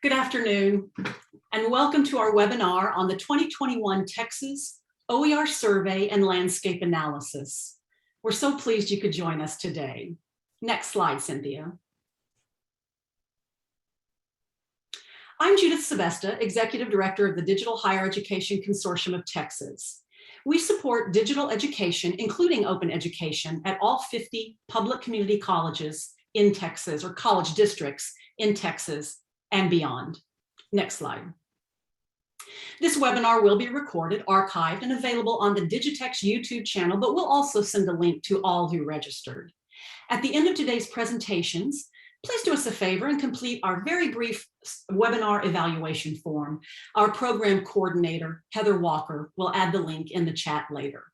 Good afternoon, and welcome to our webinar on the 2021 Texas OER Survey and Landscape Analysis. We're so pleased you could join us today. Next slide, Cynthia. I'm Judith Sebesta, Executive Director of the Digital Higher Education Consortium of Texas. We support digital education, including open education, at all 50 public community colleges in Texas, or college districts in Texas and beyond. Next slide. This webinar will be recorded, archived, and available on the DigiTex YouTube channel, but we'll also send a link to all who registered. At the end of today's presentations, please do us a favor and complete our very brief webinar evaluation form. Our program coordinator, Heather Walker, will add the link in the chat later.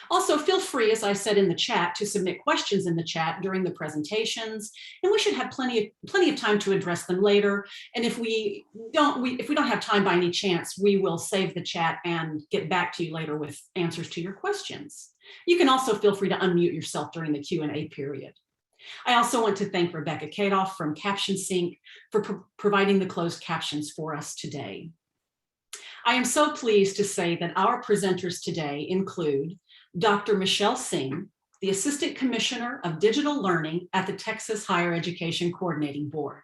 Also, feel free, as I said in the chat, to submit questions in the chat during the presentations, and we should have plenty of time to address them later. And if we don't have time by any chance, we will save the chat and get back to you later with answers to your questions. You can also feel free to unmute yourself during the Q&A period. I also want to thank Rebecca Kadoff from CaptionSync for providing the closed captions for us today. I am so pleased to say that our presenters today include Dr. Michelle Singh, the Assistant Commissioner of Digital Learning at the Texas Higher Education Coordinating Board,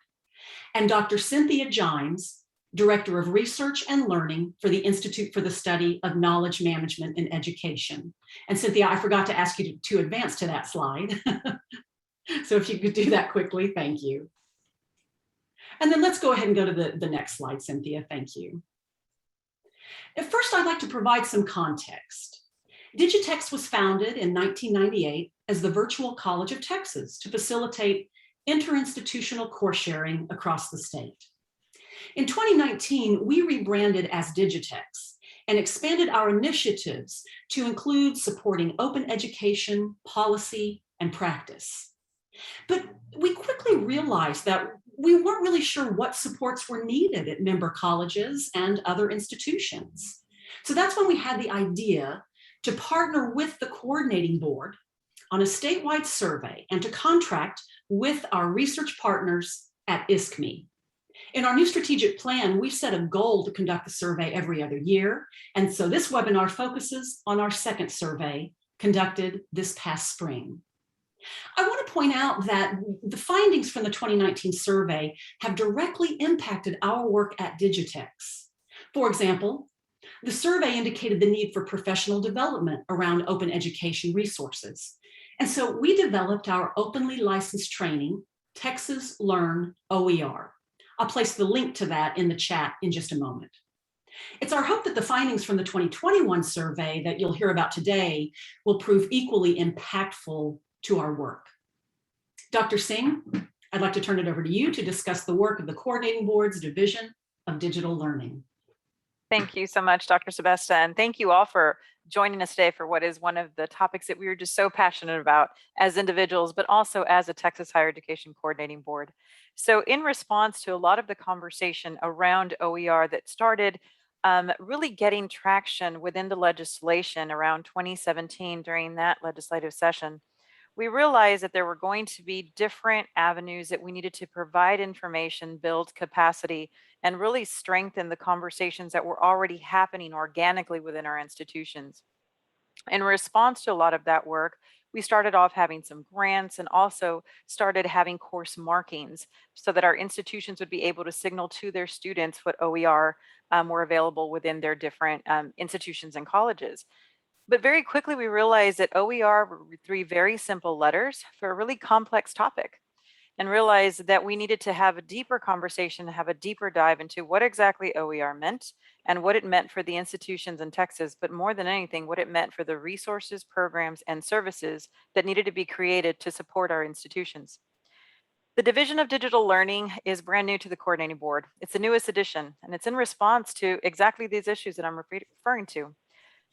and Dr. Cynthia Jimes, Director of Research and Learning for the Institute for the Study of Knowledge Management in Education. And Cynthia, I forgot to ask you to advance to that slide. So if you could do that quickly, thank you. And then let's go ahead and go to the next slide, Cynthia, thank you. At first, I'd like to provide some context. DigiTex was founded in 1998 as the Virtual College of Texas to facilitate interinstitutional course sharing across the state. In 2019, we rebranded as DigiTex and expanded our initiatives to include supporting open education, policy, and practice. But we quickly realized that we weren't really sure what supports were needed at member colleges and other institutions. So that's when we had the idea to partner with the coordinating board on a statewide survey and to contract with our research partners at ISKME. In our new strategic plan, we set a goal to conduct the survey every other year. And so this webinar focuses on our second survey conducted this past spring. I want to point out that the findings from the 2019 survey have directly impacted our work at DigiTex. For example, the survey indicated the need for professional development around open education resources. And so we developed our openly licensed training, Texas Learn OER. I'll place the link to that in the chat in just a moment. It's our hope that the findings from the 2021 survey that you'll hear about today will prove equally impactful to our work. Dr. Singh, I'd like to turn it over to you to discuss the work of the Coordinating Board's Division of Digital Learning. Thank you so much, Dr. Sebesta, and thank you all for joining us today for what is one of the topics that we are just so passionate about as individuals, but also as a Texas Higher Education Coordinating Board. So in response to a lot of the conversation around OER that started really getting traction within the legislation around 2017 during that legislative session, we realized that there were going to be different avenues that we needed to provide information, build capacity, and really strengthen the conversations that were already happening organically within our institutions. In response to a lot of that work, we started off having some grants and also started having course markings so that our institutions would be able to signal to their students what OER were available within their different institutions and colleges. But very quickly, we realized that OER were three very simple letters for a really complex topic, and realized that we needed to have a deeper conversation, have a deeper dive into what exactly OER meant and what it meant for the institutions in Texas, but more than anything, what it meant for the resources, programs, and services that needed to be created to support our institutions. The Division of Digital Learning is brand new to the Coordinating Board. It's the newest addition, and it's in response to exactly these issues that I'm referring to.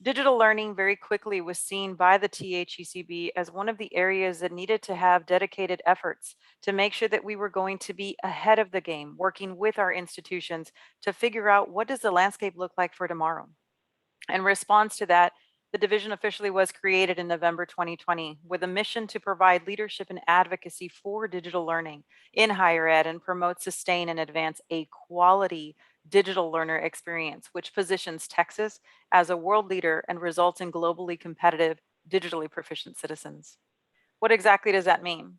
Digital learning very quickly was seen by the THECB as one of the areas that needed to have dedicated efforts to make sure that we were going to be ahead of the game, working with our institutions to figure out what does the landscape look like for tomorrow. In response to that, The division officially was created in November 2020 with a mission to provide leadership and advocacy for digital learning in higher ed and promote, sustain, and advance a quality digital learner experience, which positions Texas as a world leader and results in globally competitive, digitally proficient citizens. What exactly does that mean?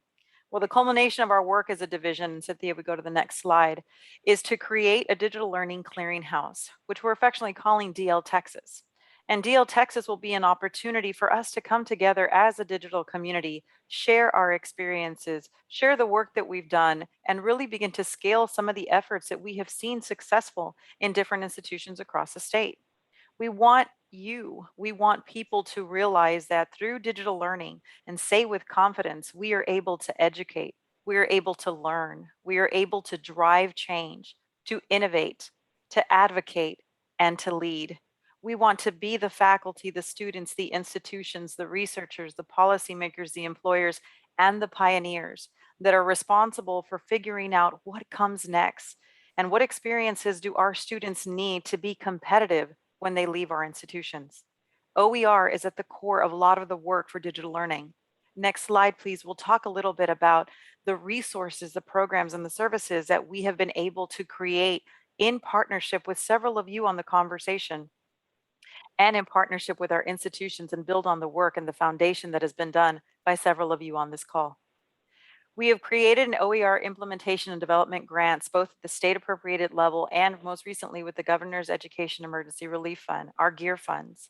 Well, the culmination of our work as a division, and Cynthia, we go to the next slide, is to create a digital learning clearinghouse, which we're affectionately calling DL Texas. And DL Texas will be an opportunity for us to come together as a digital community, share our experiences, share the work that we've done, and really begin to scale some of the efforts that we have seen successful in different institutions across the state. We want people to realize that through digital learning and say with confidence, we are able to educate, we are able to learn, we are able to drive change, to innovate, to advocate, and to lead. We want to be the faculty, the students, the institutions, the researchers, the policymakers, the employers, and the pioneers that are responsible for figuring out what comes next and what experiences do our students need to be competitive when they leave our institutions. OER is at the core of a lot of the work for digital learning. Next slide, please. We'll talk a little bit about the resources, the programs, and the services that we have been able to create in partnership with several of you on the conversation and in partnership with our institutions and build on the work and the foundation that has been done by several of you on this call. We have created an OER implementation and development grants, both at the state appropriated level and most recently with the Governor's Education Emergency Relief Fund, our GEAR funds.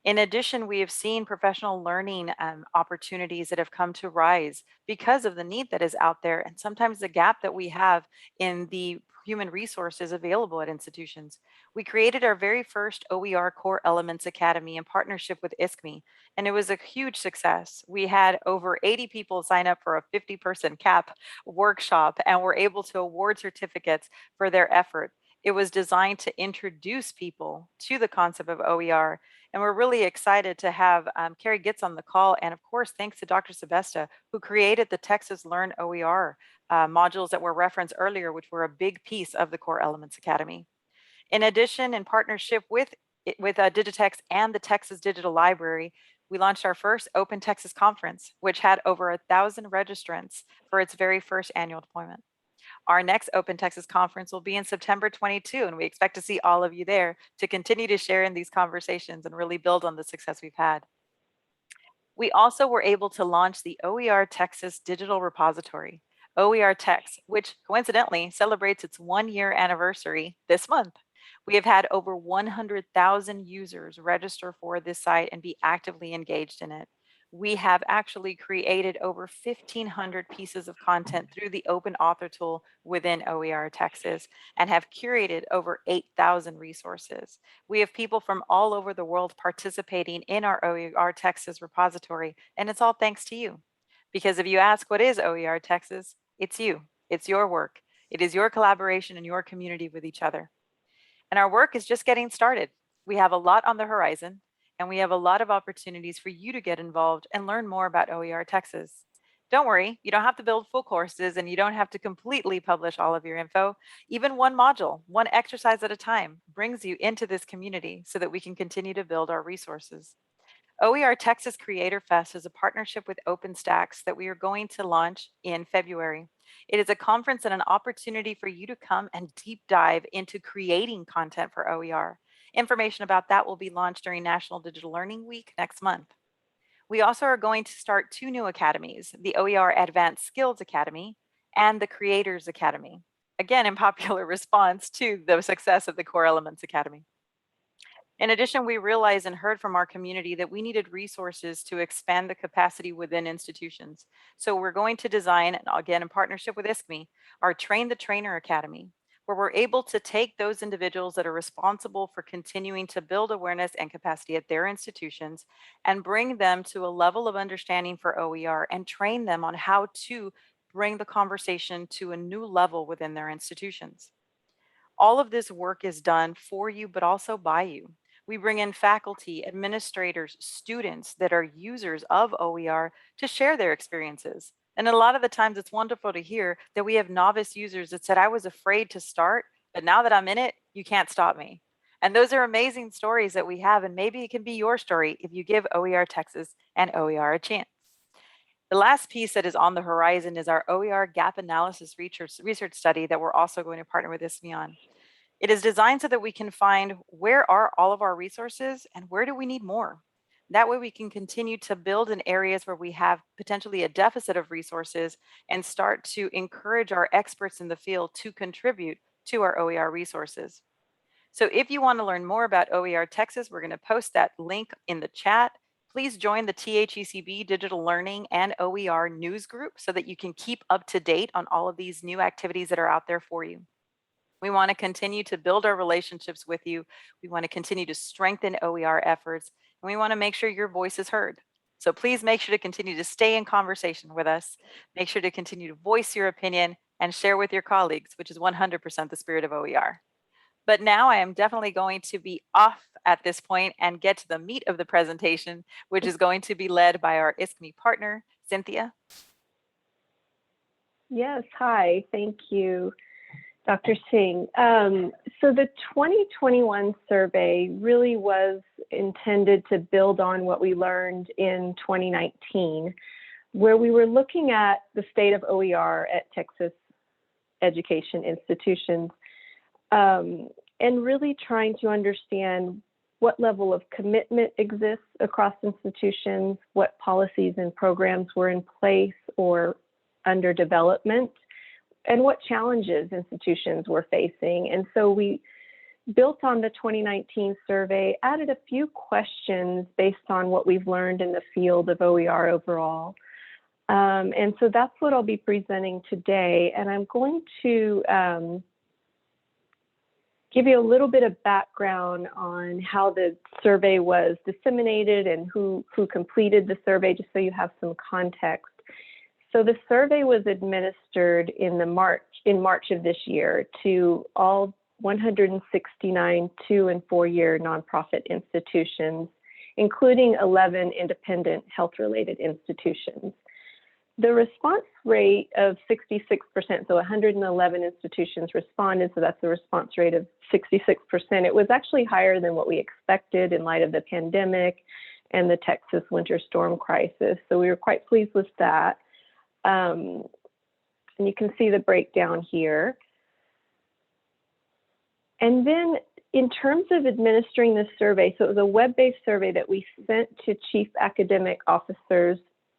In addition, we have seen professional learning opportunities that have come to rise because of the need that is out there and sometimes the gap that we have in the human resources available at institutions. We created our very first OER Core Elements Academy in partnership with ISKME, and it was a huge success. We had over 80 people sign up for a 50-person cap workshop and were able to award certificates for their effort. It was designed to introduce people to the concept of OER. And we're really excited to have Carrie Gitz on the call. And of course, thanks to Dr. Sebesta, who created the Texas Learn OER modules that were referenced earlier, which were a big piece of the Core Elements Academy. In addition, in partnership with DigiTex and the Texas Digital Library, we launched our first Open Texas Conference, which had over 1,000 registrants for its very first annual deployment. Our next Open Texas Conference will be in September 22, and we expect to see all of you there to continue to share in these conversations and really build on the success we've had. We also were able to launch the OER Texas Digital Repository, OER Tex, which coincidentally celebrates its 1-year anniversary this month. We have had over 100,000 users register for this site and be actively engaged in it. We have actually created over 1,500 pieces of content through the open author tool within OER Texas and have curated over 8,000 resources. We have people from all over the world participating in our OER Texas repository, and it's all thanks to you. Because if you ask what is OER Texas, it's you, it's your work. It is your collaboration and your community with each other. And our work is just getting started. We have a lot on the horizon, and we have a lot of opportunities for you to get involved and learn more about OER Texas. Don't worry, you don't have to build full courses and you don't have to completely publish all of your info. Even one module, one exercise at a time brings you into this community so that we can continue to build our resources. OER Texas Creator Fest is a partnership with OpenStax that we are going to launch in February. It is a conference and an opportunity for you to come and deep dive into creating content for OER. Information about that will be launched during National Digital Learning Week next month. We also are going to start 2 new academies, the OER Advanced Skills Academy and the Creators Academy, again in popular response to the success of the Core Elements Academy. In addition, we realized and heard from our community that we needed resources to expand the capacity within institutions. So we're going to design, again in partnership with ISKME, our Train the Trainer Academy, where we're able to take those individuals that are responsible for continuing to build awareness and capacity at their institutions and bring them to a level of understanding for OER and train them on how to bring the conversation to a new level within their institutions. All of this work is done for you, but also by you. We bring in faculty, administrators, students that are users of OER to share their experiences. And a lot of the times it's wonderful to hear that we have novice users that said, I was afraid to start, but now that I'm in it, you can't stop me. And those are amazing stories that we have, and maybe it can be your story if you give OER Texas and OER a chance. The last piece that is on the horizon is our OER gap analysis research study that we're also going to partner with ISKME on. It is designed so that we can find where are all of our resources and where do we need more. That way we can continue to build in areas where we have potentially a deficit of resources and start to encourage our experts in the field to contribute to our OER resources. So if you want to learn more about OER Texas, we're going to post that link in the chat. Please join the THECB Digital Learning and OER news group so that you can keep up to date on all of these new activities that are out there for you. We want to continue to build our relationships with you. We want to continue to strengthen OER efforts, and we want to make sure your voice is heard. So please make sure to continue to stay in conversation with us. Make sure to continue to voice your opinion and share with your colleagues, which is 100% the spirit of OER. But now I am definitely going to be off at this point and get to the meat of the presentation, which is going to be led by our ISKME partner, Cynthia. Yes, hi, thank you, Dr. Singh. So the 2021 survey really was intended to build on what we learned in 2019, where we were looking at the state of OER at Texas education institutions. And really trying to understand what level of commitment exists across institutions, what policies and programs were in place or under development, and what challenges institutions were facing. And so we built on the 2019 survey, added a few questions based on what we've learned in the field of OER overall. And so that's what I'll be presenting today. And I'm going to give you a little bit of background on how the survey was disseminated and who completed the survey, just so you have some context. So the survey was administered in March of this year to all 169 2- and 4-year nonprofit institutions, including 11 independent health-related institutions. The response rate of 66%, so 111 institutions responded, so that's a response rate of 66%. It was actually higher than what we expected in light of the pandemic and the Texas winter storm crisis. So we were quite pleased with that. And you can see the breakdown here. And then in terms of administering the survey, so it was a web-based survey that we sent to chief academic officers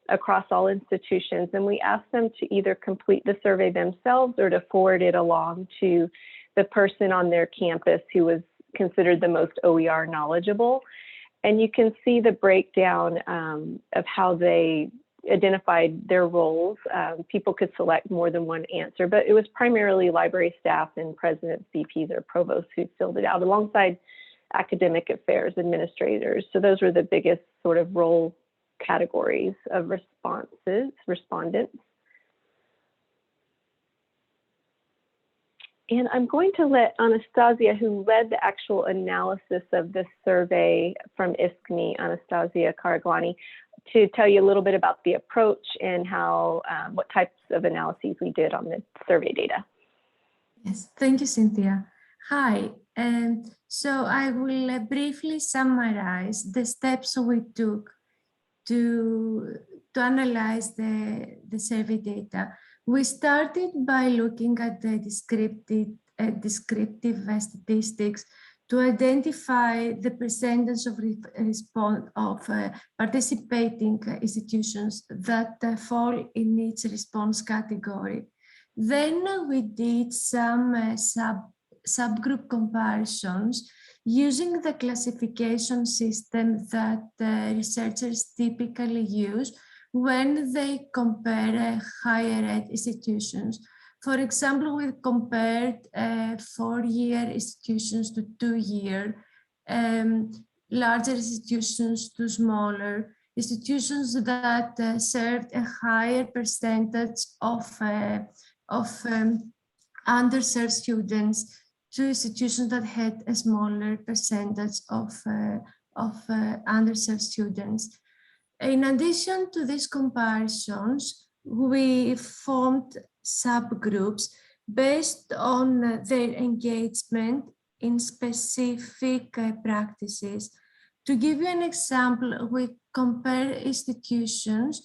across all institutions, and we asked them to either complete the survey themselves or to forward it along to the person on their campus who was considered the most OER knowledgeable. And you can see the breakdown of how they identified their roles. People could select more than one answer, but it was primarily library staff and presidents, VPs, or provosts who filled it out alongside academic affairs administrators. So those were the biggest sort of role categories of respondents. And I'm going to let Anastasia, who led the actual analysis of this survey from ISKME, Anastasia Karaglani, to tell you a little bit about the approach and how, what types of analyses we did on the survey data. Yes, thank you, Cynthia. Hi, and so I will briefly summarize the steps we took to analyze the survey data. We started by looking at the descriptive statistics to identify the percentage of participating institutions that fall in each response category. Then we did some subgroup comparisons using the classification system that researchers typically use when they compare higher ed institutions. For example, we compared 4-year institutions to 2-year, larger institutions to smaller, institutions that served a higher percentage of underserved students to institutions that had a smaller percentage of underserved students. In addition to these comparisons, we formed subgroups based on their engagement in specific practices. To give you an example, we compare institutions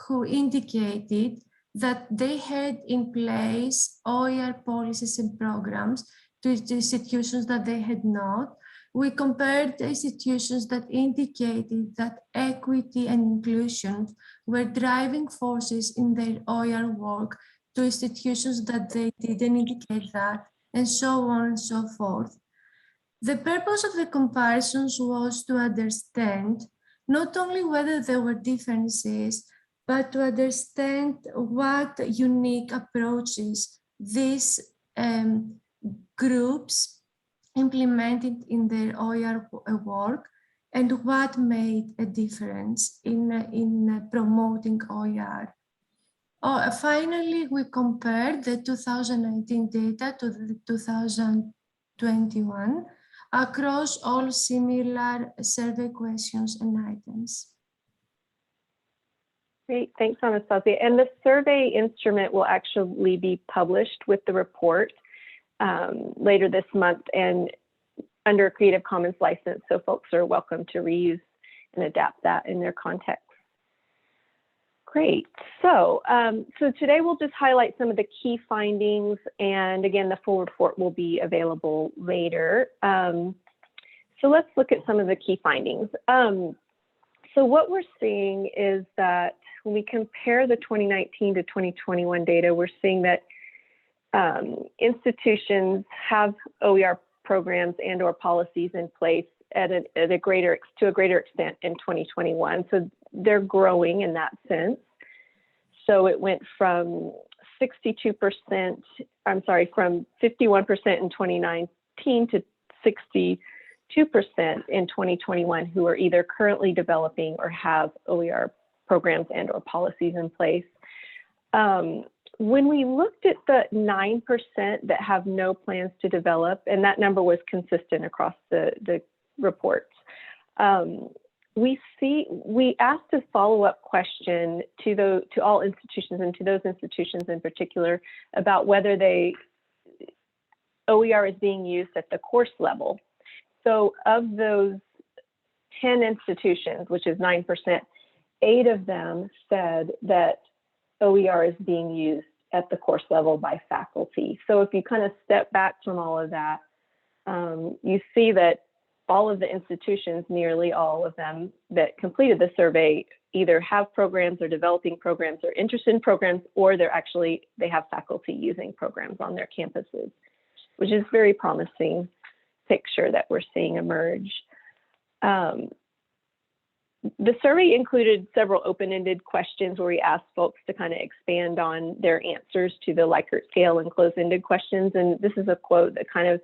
who indicated that they had in place OER policies and programs to institutions that they had not. We compared the institutions that indicated that equity and inclusion were driving forces in their OER work to institutions that they didn't indicate that, and so on and so forth. The purpose of the comparisons was to understand not only whether there were differences, but to understand what unique approaches these groups implemented in their OER work and what made a difference in promoting OER. Finally, we compared the 2019 data to the 2021 across all similar survey questions and items. Great, thanks, Anastasia. And the survey instrument will actually be published with the report later this month and under a Creative Commons license, so folks are welcome to reuse and adapt that in their context. Great, so today we'll just highlight some of the key findings, and again, the full report will be available later. So let's look at some of the key findings. So what we're seeing is that when we compare the 2019 to 2021 data, we're seeing that institutions have OER programs and or policies in place to a greater extent in 2021. So they're growing in that sense. So it went from 51% in 2019 to 62% in 2021 who are either currently developing or have OER programs and or policies in place. When we looked at the 9% that have no plans to develop, and that number was consistent across the reports, we asked a follow-up question to all institutions and to those institutions in particular about whether OER is being used at the course level. So of those 10 institutions, which is 9%, 8 of them said that OER is being used at the course level by faculty. So if you kind of step back from all of that, you see that all of the institutions, nearly all of them that completed the survey, either have programs or developing programs or interested in programs, or they have faculty using programs on their campuses, which is very promising picture that we're seeing emerge. The survey included several open-ended questions where we asked folks to kind of expand on their answers to the Likert scale and closed-ended questions. And this is a quote that kind of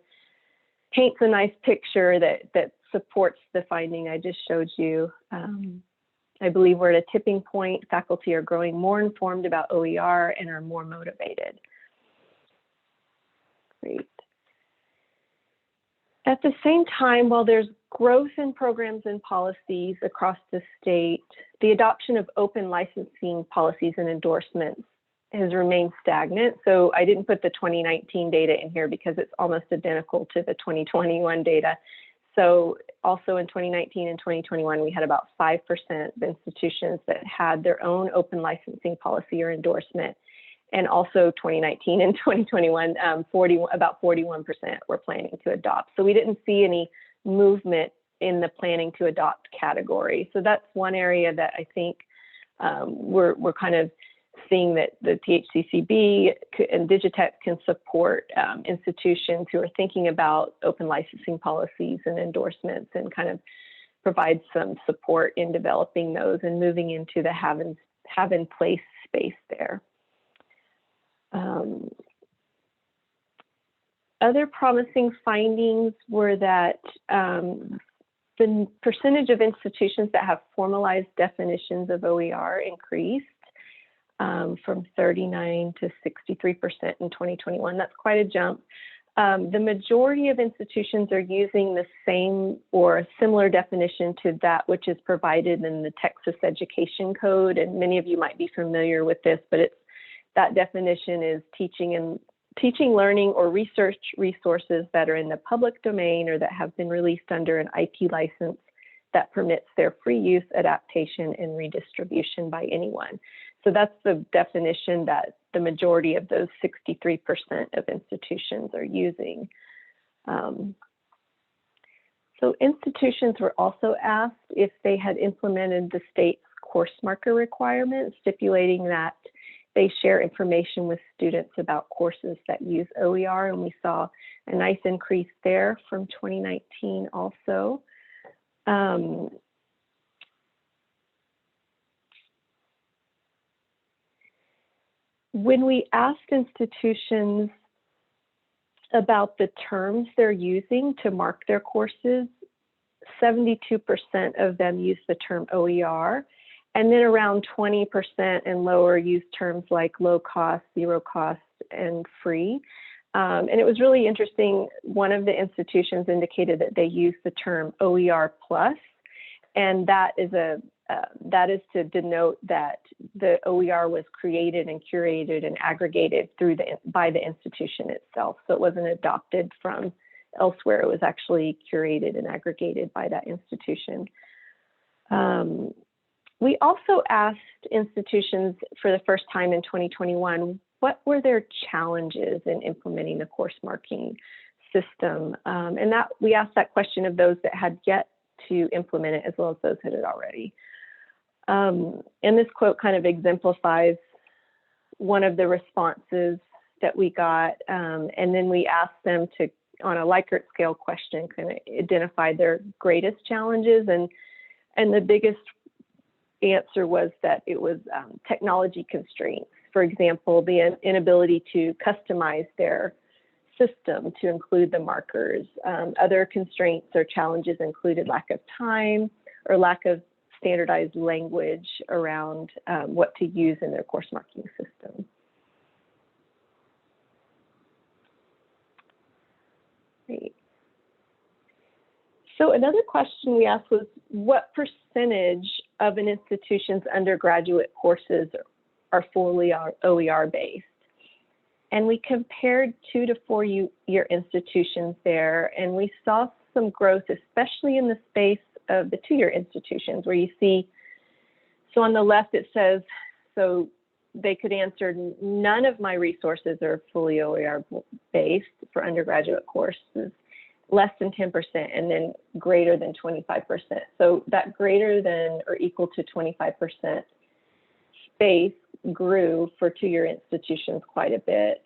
paints a nice picture that supports the finding I just showed you. I believe we're at a tipping point. Faculty are growing more informed about OER and are more motivated. Great. At the same time, while there's growth in programs and policies across the state, the adoption of open licensing policies and endorsements has remained stagnant. So I didn't put the 2019 data in here because it's almost identical to the 2021 data. So also in 2019 and 2021, we had about 5% of institutions that had their own open licensing policy or endorsement. And also 2019 and 2021, about 41% were planning to adopt. So we didn't see any movement in the planning to adopt category. So that's one area that I think we're kind of seeing that the THECB and DigiTex can support institutions who are thinking about open licensing policies and endorsements and kind of provide some support in developing those and moving into the have in place space there. Other promising findings were that the percentage of institutions that have formalized definitions of OER increased from 39 to 63% in 2021. That's quite a jump. The majority of institutions are using the same or a similar definition to that which is provided in the Texas Education Code, and many of you might be familiar with this, but that definition is teaching and teaching, learning, or research resources that are in the public domain or that have been released under an IP license that permits their free use, adaptation, and redistribution by anyone. So that's the definition that the majority of those 63% of institutions are using. So institutions were also asked if they had implemented the state's course marker requirements, stipulating that they share information with students about courses that use OER, and we saw a nice increase there from 2019 also. When we asked institutions about the terms they're using to mark their courses, 72% of them use the term OER, and then around 20% and lower use terms like low cost, zero cost, and free. And it was really interesting. One of the institutions indicated that they use the term OER plus, and that is to denote that the OER was created and curated and aggregated by the institution itself. So it wasn't adopted from elsewhere. It was actually curated and aggregated by that institution. We also asked institutions for the first time in 2021, what were their challenges in implementing the course marking system? And that we asked that question of those that had yet to implement it, as well as those that had already. And this quote kind of exemplifies one of the responses that we got. And then we asked them to, on a Likert scale question, kind of identify their greatest challenges. And the biggest answer was that it was technology constraints. For example, the inability to customize their system to include the markers. Other constraints or challenges included lack of time or lack of standardized language around what to use in their course marking system. Great. So another question we asked was, what percentage of an institution's undergraduate courses are fully OER based? And we compared 2 to 4 year institutions there, and we saw some growth, especially in the space of the 2-year institutions, where you see, so on the left it says, so they could answer, none of my resources are fully OER based for undergraduate courses, less than 10%, and then greater than 25%. So that greater than or equal to 25% space grew for 2-year institutions quite a bit.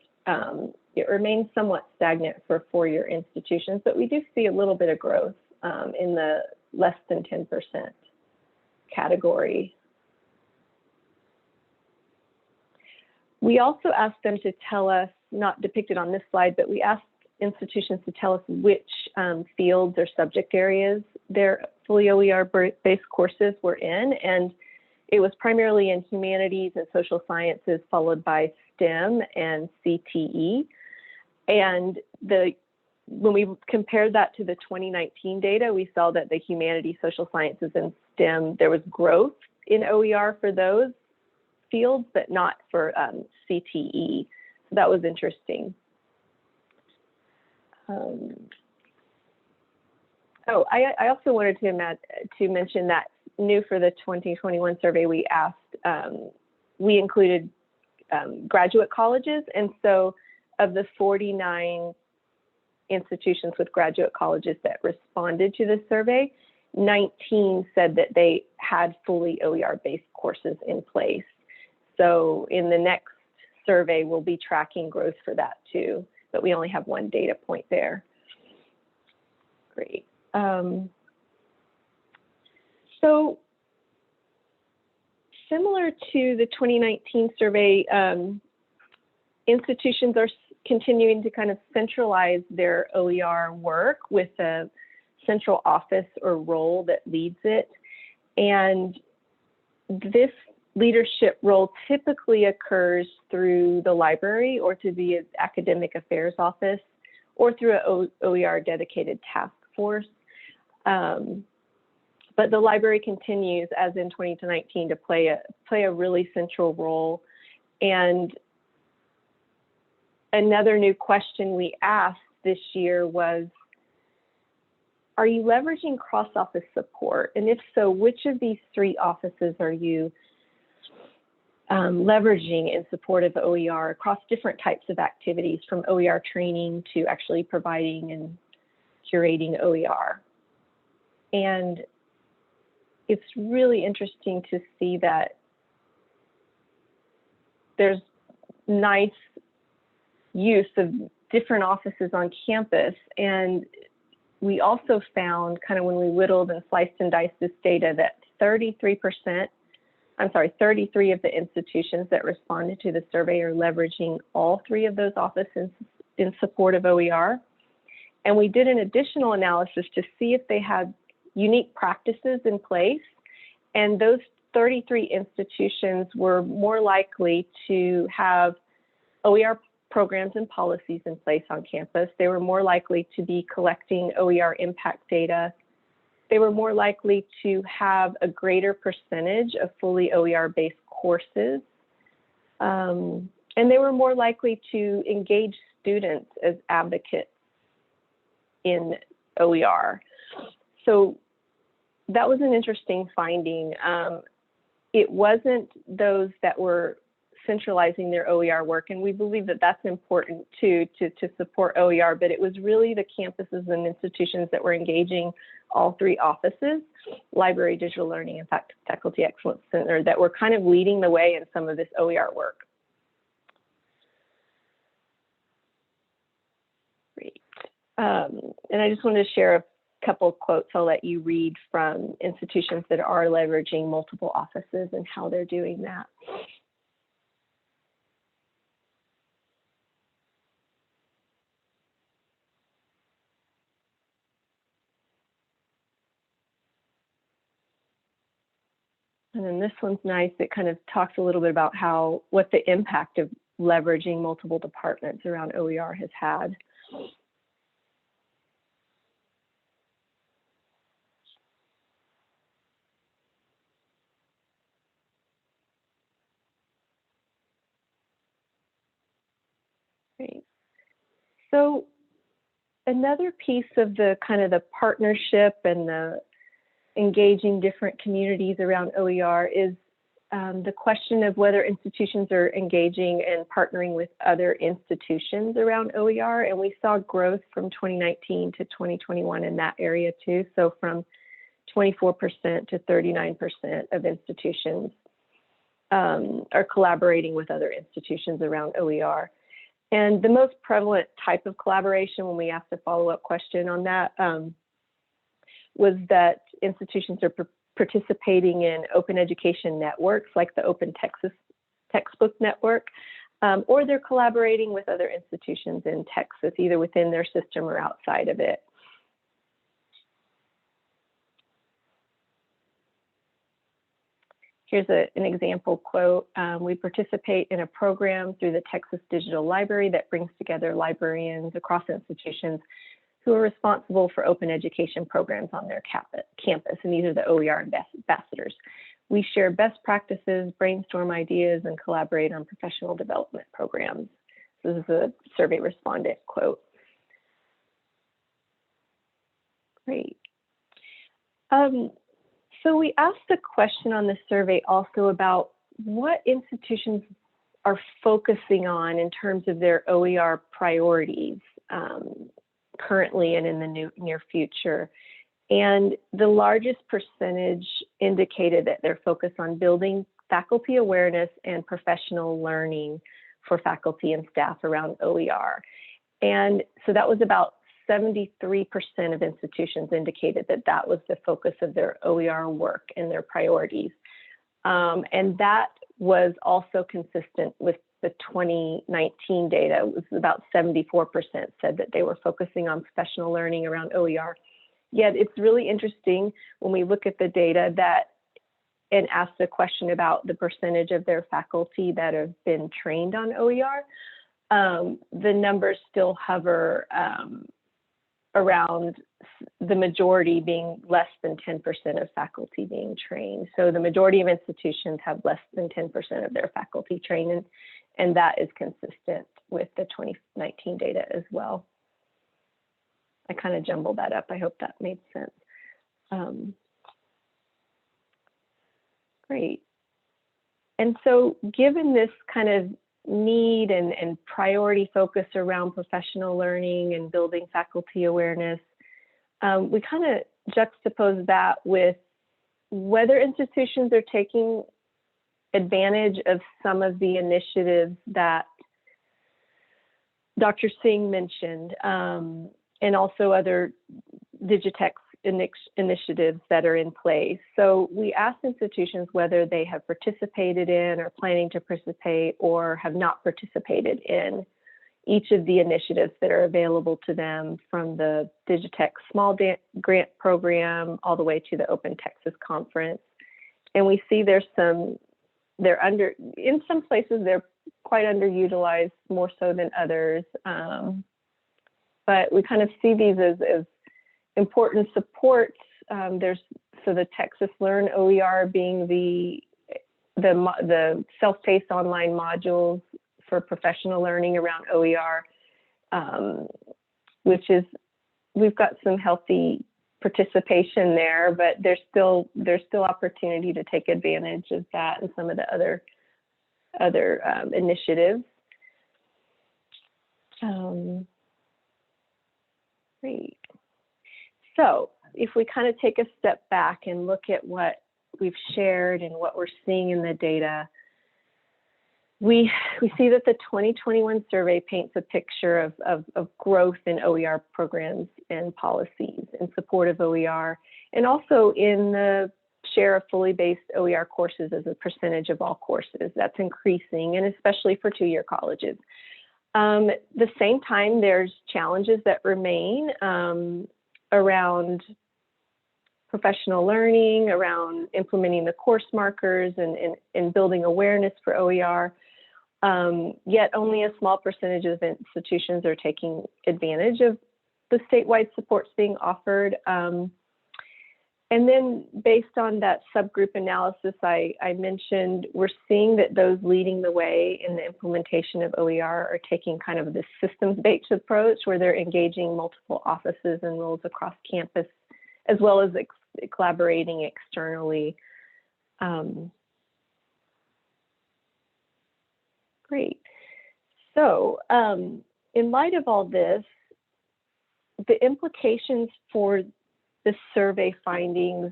It remains somewhat stagnant for 4-year institutions, but we do see a little bit of growth in the less than 10% category. We also asked them to tell us, not depicted on this slide, but we asked institutions to tell us which fields or subject areas their fully OER-based courses were in, and it was primarily in humanities and social sciences, followed by STEM and CTE. And when we compared that to the 2019 data, we saw that the humanities, social sciences, and STEM, there was growth in OER for those fields, but not for CTE. So that was interesting. I also wanted to mention that new for the 2021 survey, we asked, we included graduate colleges. And so of the 49 institutions with graduate colleges that responded to the survey, 19 said that they had fully OER-based courses in place. So in the next survey, we'll be tracking growth for that too, but we only have one data point there. Great. So similar to the 2019 survey, institutions are continuing to kind of centralize their OER work with a central office or role that leads it. And this leadership role typically occurs through the library or through the academic affairs office or through an OER dedicated task force. But the library continues, as in 2019, to play a really central role. And another new question we asked this year was, are you leveraging cross-office support? And if so, which of these 3 offices are you leveraging in support of OER across different types of activities, from OER training to actually providing and curating OER? And it's really interesting to see that there's nice use of different offices on campus. And we also found, kind of when we whittled and sliced and diced this data, that 33% of the institutions that responded to the survey are leveraging all 3 of those offices in support of OER. And we did an additional analysis to see if they had unique practices in place. And those 33 institutions were more likely to have OER programs and policies in place on campus. They were more likely to be collecting OER impact data. They were more likely to have a greater percentage of fully OER-based courses. And they were more likely to engage students as advocates in OER. So that was an interesting finding. It wasn't those that were centralizing their OER work, and we believe that that's important too, to support OER, but it was really the campuses and institutions that were engaging all 3 offices, Library, Digital Learning, and Faculty Excellence Center, that were kind of leading the way in some of this OER work. Great. And I just wanted to share a couple of quotes I'll let you read from institutions that are leveraging multiple offices and how they're doing that. And then this one's nice. It kind of talks a little bit about what the impact of leveraging multiple departments around OER has had. Great. So another piece of the kind of the partnership and the engaging different communities around OER is the question of whether institutions are engaging and partnering with other institutions around OER. And we saw growth from 2019 to 2021 in that area too. So from 24% to 39% of institutions are collaborating with other institutions around OER. And the most prevalent type of collaboration, when we asked a follow-up question on that, was that institutions are participating in open education networks like the Open Textbook Network, or they're collaborating with other institutions in Texas, either within their system or outside of it. Here's an example quote. We participate in a program through the Texas Digital Library that brings together librarians across institutions who are responsible for open education programs on their campus, and these are the OER ambassadors. We share best practices, brainstorm ideas, and collaborate on professional development programs. This is a survey respondent quote. Great. So we asked a question on the survey also about what institutions are focusing on in terms of their OER priorities currently and in the near future. And the largest percentage indicated that they're focused on building faculty awareness and professional learning for faculty and staff around OER. And so that was about 73% of institutions indicated that that was the focus of their OER work and their priorities. And that was also consistent with the 2019 data. It was about 74% said that they were focusing on professional learning around OER. Yet it's really interesting when we look at the data and ask the question about the percentage of their faculty that have been trained on OER, the numbers still hover around the majority being less than 10% of faculty being trained. So the majority of institutions have less than 10% of their faculty trained, and that is consistent with the 2019 data as well. I kind of jumbled that up. I hope that made sense. Great. And so given this kind of need and priority focus around professional learning and building faculty awareness, we kind of juxtapose that with whether institutions are taking advantage of some of the initiatives that Dr. Singh mentioned, and also other DigiTex initiatives that are in place. So we asked institutions whether they have participated in or planning to participate or have not participated in each of the initiatives that are available to them, from the DigiTex small grant program all the way to the Open Texas Conference. And we see in some places they're quite underutilized, more so than others. But we kind of see these as important supports. So the Texas Learn OER being the self-paced online modules for professional learning around OER, which is, we've got some healthy participation there, but there's still opportunity to take advantage of that and some of the other initiatives. Great. So if we kind of take a step back and look at what we've shared and what we're seeing in the data, we see that the 2021 survey paints a picture of growth in OER programs and policies in support of OER, and also in the share of fully based OER courses as a percentage of all courses. That's increasing, and especially for two-year colleges. At the same time, there's challenges that remain around professional learning, around implementing the course markers and building awareness for OER. Yet only a small percentage of institutions are taking advantage of the statewide supports being offered. And then based on that subgroup analysis I mentioned, we're seeing that those leading the way in the implementation of OER are taking kind of this systems-based approach where they're engaging multiple offices and roles across campus, as well as collaborating externally. Great. So in light of all this, the implications for the survey findings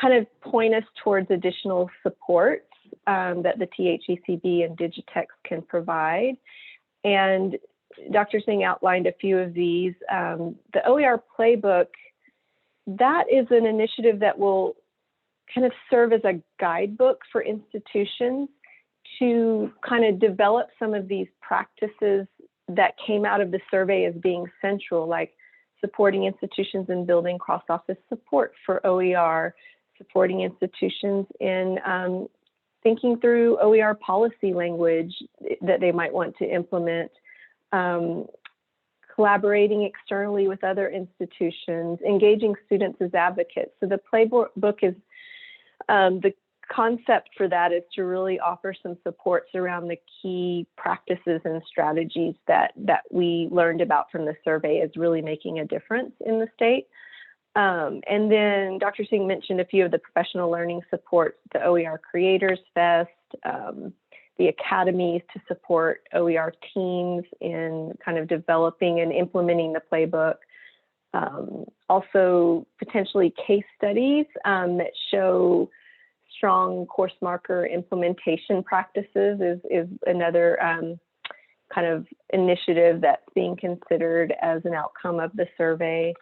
kind of point us towards additional supports that the THECB and DigiTex can provide. And Dr. Singh outlined a few of these. The OER playbook, that is an initiative that will kind of serve as a guidebook for institutions to kind of develop some of these practices that came out of the survey as being central, like supporting institutions in building cross-office support for OER, supporting institutions in thinking through OER policy language that they might want to implement, collaborating externally with other institutions, engaging students as advocates. So the playbook is, the concept for that is to really offer some supports around the key practices and strategies that we learned about from the survey as really making a difference in the state. And then Dr. Singh mentioned a few of the professional learning supports, the OER Creators Fest, the Academies to support OER teams in kind of developing and implementing the playbook. Also potentially case studies that show strong course marker implementation practices is another kind of initiative that's being considered as an outcome of the survey.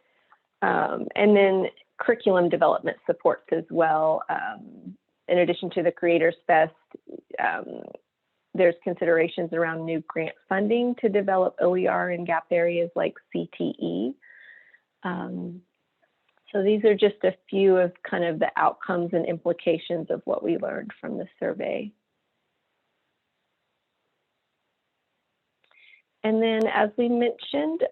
And then curriculum development supports as well. In addition to the Creators Fest, there's considerations around new grant funding to develop OER in gap areas like CTE. So these are just a few of kind of the outcomes and implications of what we learned from the survey. And then, as we mentioned,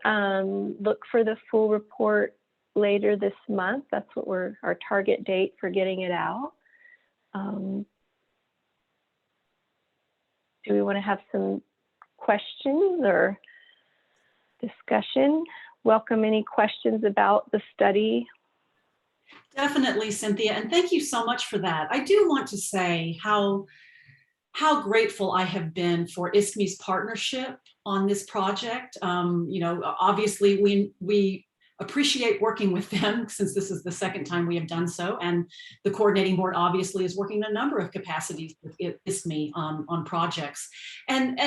look for the full report later this month. That's what our target date for getting it out. Do we want to have some questions or discussion. Welcome any questions about the study. Definitely, Cynthia, and thank you so much for that. I do want to say how grateful I have been for ISKME's partnership on this project. You know, obviously we appreciate working with them since this is the second time we have done so, and the coordinating board obviously is working in a number of capacities with ISKME on projects. And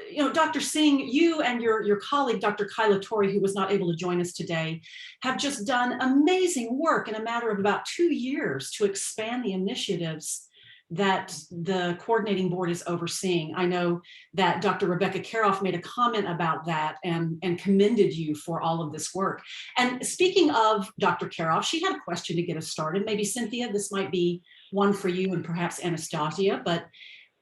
you know, Dr. Singh, you and your colleague, Dr. Kyla Torrey, who was not able to join us today, have just done amazing work in a matter of about 2 years to expand the initiatives that the coordinating board is overseeing. I know that Dr. Rebecca Karoff made a comment about that and commended you for all of this work. And speaking of Dr. Karoff, she had a question to get us started. Maybe Cynthia, this might be one for you and perhaps Anastasia, but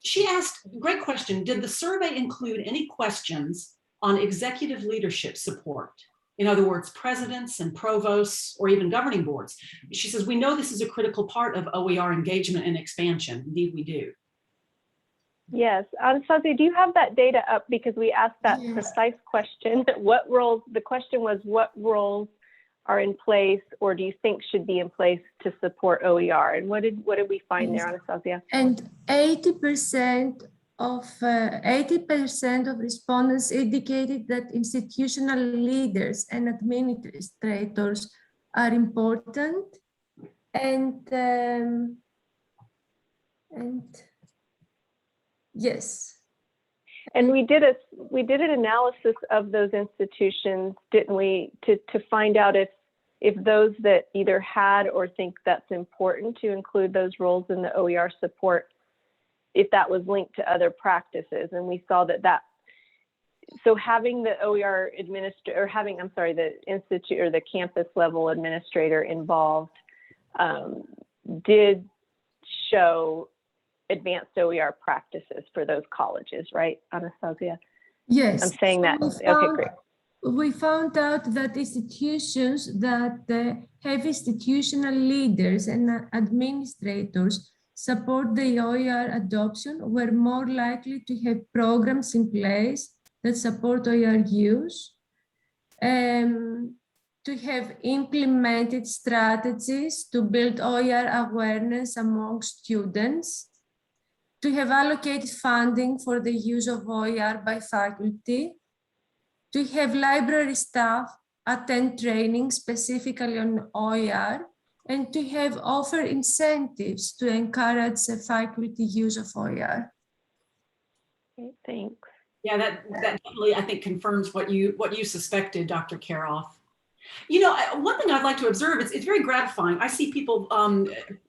she asked, great question, did the survey include any questions on executive leadership support? In other words, presidents and provosts, or even governing boards. She says, we know this is a critical part of OER engagement and expansion. Indeed, we do. Yes, Anastasia, do you have that data up? Because we asked that Yes. precise question. What roles, the question was, what roles are in place or do you think should be in place to support OER? And what did we find there, Anastasia? And 80% of respondents indicated that institutional leaders and administrators are important, and yes. And we did an analysis of those institutions, didn't we, to find out if those that either had or think that's important to include those roles in the OER support, if that was linked to other practices. And we saw that so having the OER administrator, or having, I'm sorry, the institute or the campus level administrator involved did show advanced OER practices for those colleges, right, Anastasia? Yes. I'm saying that, okay, great. We found out that institutions that have institutional leaders and administrators support the OER adoption were more likely to have programs in place that support OER use, to have implemented strategies to build OER awareness among students, to have allocated funding for the use of OER by faculty, to have library staff attend training specifically on OER, and to have offer incentives to encourage the faculty use of OER. Okay, thanks. Yeah, that definitely, I think, confirms what you suspected, Dr. Karoff. You know, one thing I'd like to observe, it's very gratifying. I see people,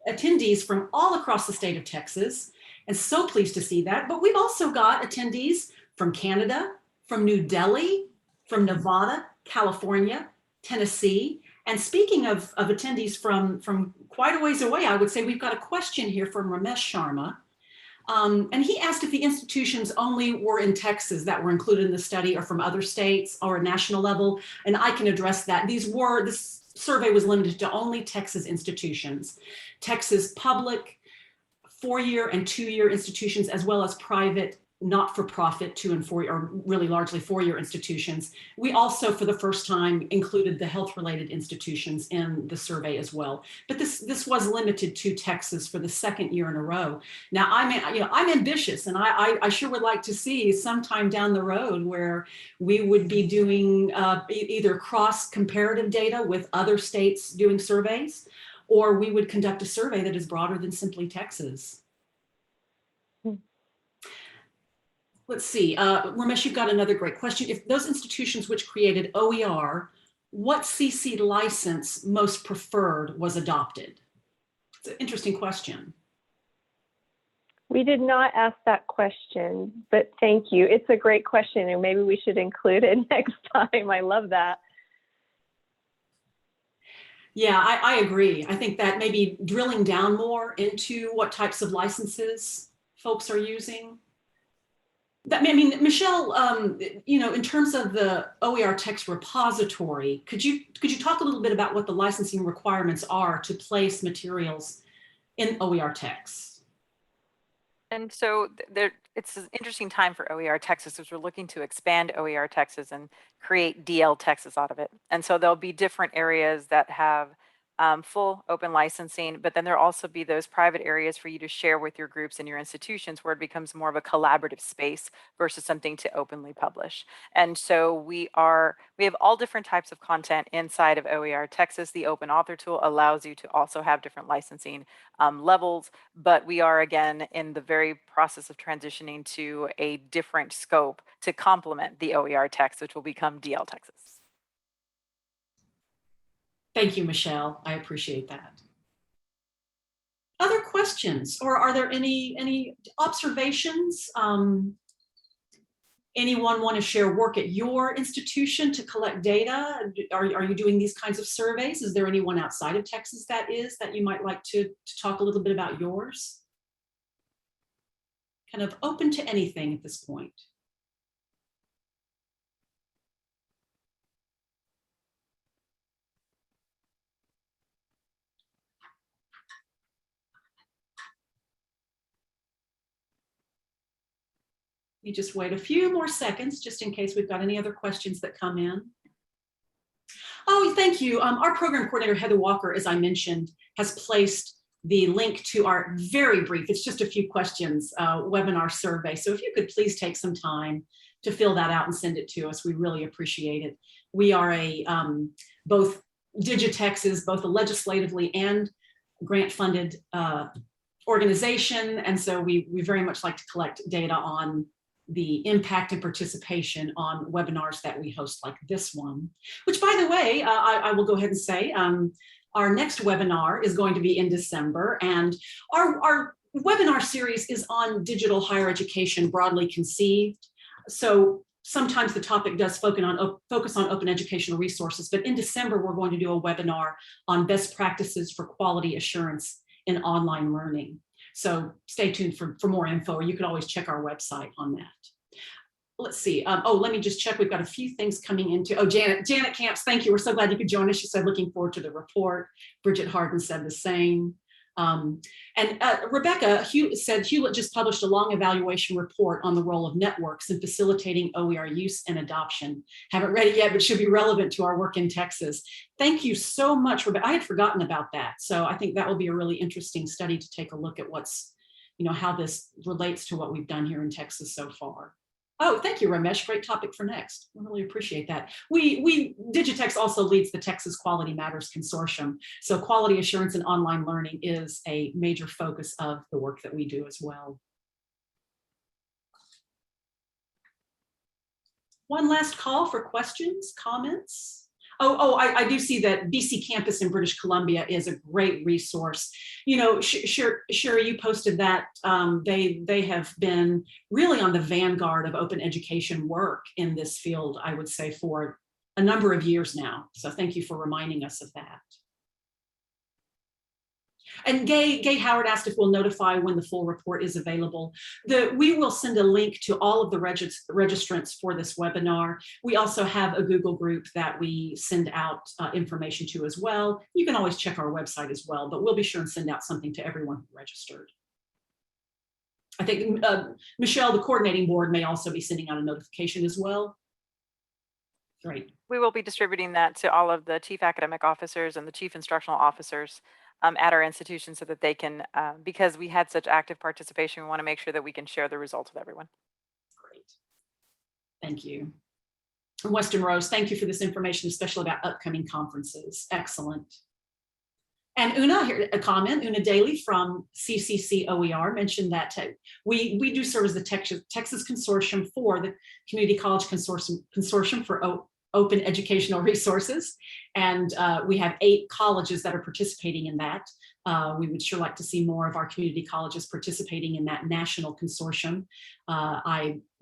attendees from all across the state of Texas, and so pleased to see that. But we've also got attendees from Canada, from New Delhi, from Nevada, California, Tennessee. And speaking of attendees from quite a ways away, I would say we've got a question here from Ramesh Sharma. And he asked if the institutions only were in Texas that were included in the study or from other states or a national level. And I can address that. This survey was limited to only Texas institutions, Texas public, 4-year and 2-year institutions, as well as private, not-for-profit 2- and 4-year, or really largely 4-year institutions. We also, for the first time, included the health-related institutions in the survey as well. But this was limited to Texas for the 2nd year in a row. Now, I'm ambitious, and I sure would like to see sometime down the road where we would be doing either cross-comparative data with other states doing surveys, or we would conduct a survey that is broader than simply Texas. Let's see, Ramesh, you've got another great question. If those institutions which created OER, what CC license most preferred was adopted? It's an interesting question. We did not ask that question, but thank you. It's a great question, and maybe we should include it next time. I love that. Yeah, I agree. I think that maybe drilling down more into what types of licenses folks are using. I mean, Michelle, you know, in terms of the OER text repository, could you talk a little bit about what the licensing requirements are to place materials in OER texts? And so there it's an interesting time for OER Texas as we're looking to expand OER Texas and create DL Texas out of it. And so there'll be different areas that have full open licensing, but then there'll also be those private areas for you to share with your groups and your institutions where it becomes more of a collaborative space versus something to openly publish. And so we have all different types of content inside of OER Texas. The open author tool allows you to also have different licensing levels, but we are again in the very process of transitioning to a different scope to complement the OER text, which will become DL Texas. Thank you, Michelle. I appreciate that. Other questions, or are there any observations? Anyone want to share work at your institution to collect data? Are you doing these kinds of surveys? Is there anyone outside of Texas that you might like to talk a little bit about yours? Kind of open to anything at this point. You just wait a few more seconds just in case we've got any other questions that come in. Oh, thank you. Our program coordinator, Heather Walker, as I mentioned, has placed the link to our very brief, it's just a few questions, webinar survey. So if you could please take some time to fill that out and send it to us, we really appreciate it. We are both DigiTex is both a legislatively and grant-funded organization, and so we very much like to collect data on the impact and participation on webinars that we host like this one, which, by the way, I will go ahead and say our next webinar is going to be in December, and our webinar series is on digital higher education broadly conceived. So sometimes the topic does focus on open educational resources, but in December, we're going to do a webinar on best practices for quality assurance in online learning. So stay tuned for more info, or you can always check our website on that. Let's see. Let me just check. We've got a few things coming into. Oh, Janet Camps, thank you. We're so glad you could join us. She said, looking forward to the report. Bridget Harden said the same. Rebecca said Hewlett just published a long evaluation report on the role of networks in facilitating OER use and adoption. Haven't read it yet, but should be relevant to our work in Texas. Thank you so much, Rebecca. I had forgotten about that. So I think that will be a really interesting study to take a look at how this relates to what we've done here in Texas so far. Oh, thank you, Ramesh. Great topic for next. I really appreciate that. DigiTex also leads the Texas Quality Matters Consortium. So quality assurance and online learning is a major focus of the work that we do as well. One last call for questions, comments. I do see that BC Campus in British Columbia is a great resource. Sherry, you posted that they have been really on the vanguard of open education work in this field, I would say, for a number of years now. So thank you for reminding us of that. And Gay Howard asked if we'll notify when the full report is available. We will send a link to all of the registrants for this webinar. We also have a Google group that we send out information to as well. You can always check our website as well, but we'll be sure and send out something to everyone who registered. I think Michelle, the coordinating board, may also be sending out a notification as well. Great. We will be distributing that to all of the chief academic officers and the chief instructional officers at our institution so that they can, because we had such active participation, we want to make sure that we can share the results with everyone. Great. Thank you. Weston Rose, thank you for this information, especially about upcoming conferences. Excellent. And Una, here a comment, Una Daly from CCC OER mentioned that we do serve as the Texas Consortium for the Community College Consortium for Open Educational Resources. And we have 8 colleges that are participating in that. We would sure like to see more of our community colleges participating in that national consortium.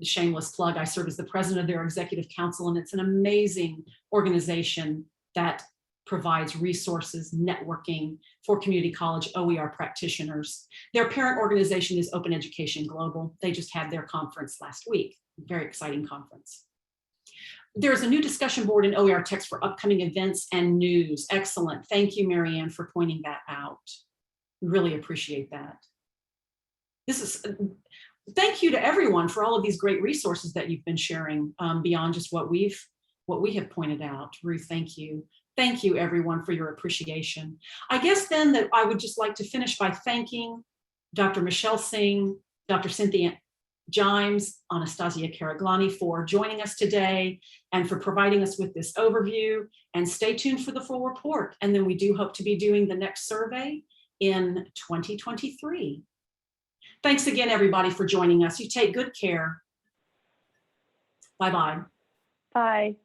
Shameless plug, I serve as the president of their executive council, and it's an amazing organization that provides resources, networking for community college OER practitioners. Their parent organization is Open Education Global. They just had their conference last week. Very exciting conference. There's a new discussion board in OER Text for upcoming events and news. Excellent. Thank you, Marianne, for pointing that out. We really appreciate that. thank you to everyone for all of these great resources that you've been sharing beyond just what we have pointed out. Ruth, thank you. Thank you everyone for your appreciation. I guess then that I would just like to finish by thanking Dr. Michelle Singh, Dr. Cynthia Jimes, Anastasia Karaglani for joining us today and for providing us with this overview, and stay tuned for the full report. And then we do hope to be doing the next survey in 2023. Thanks again, everybody, for joining us. You take good care. Bye-bye. Bye.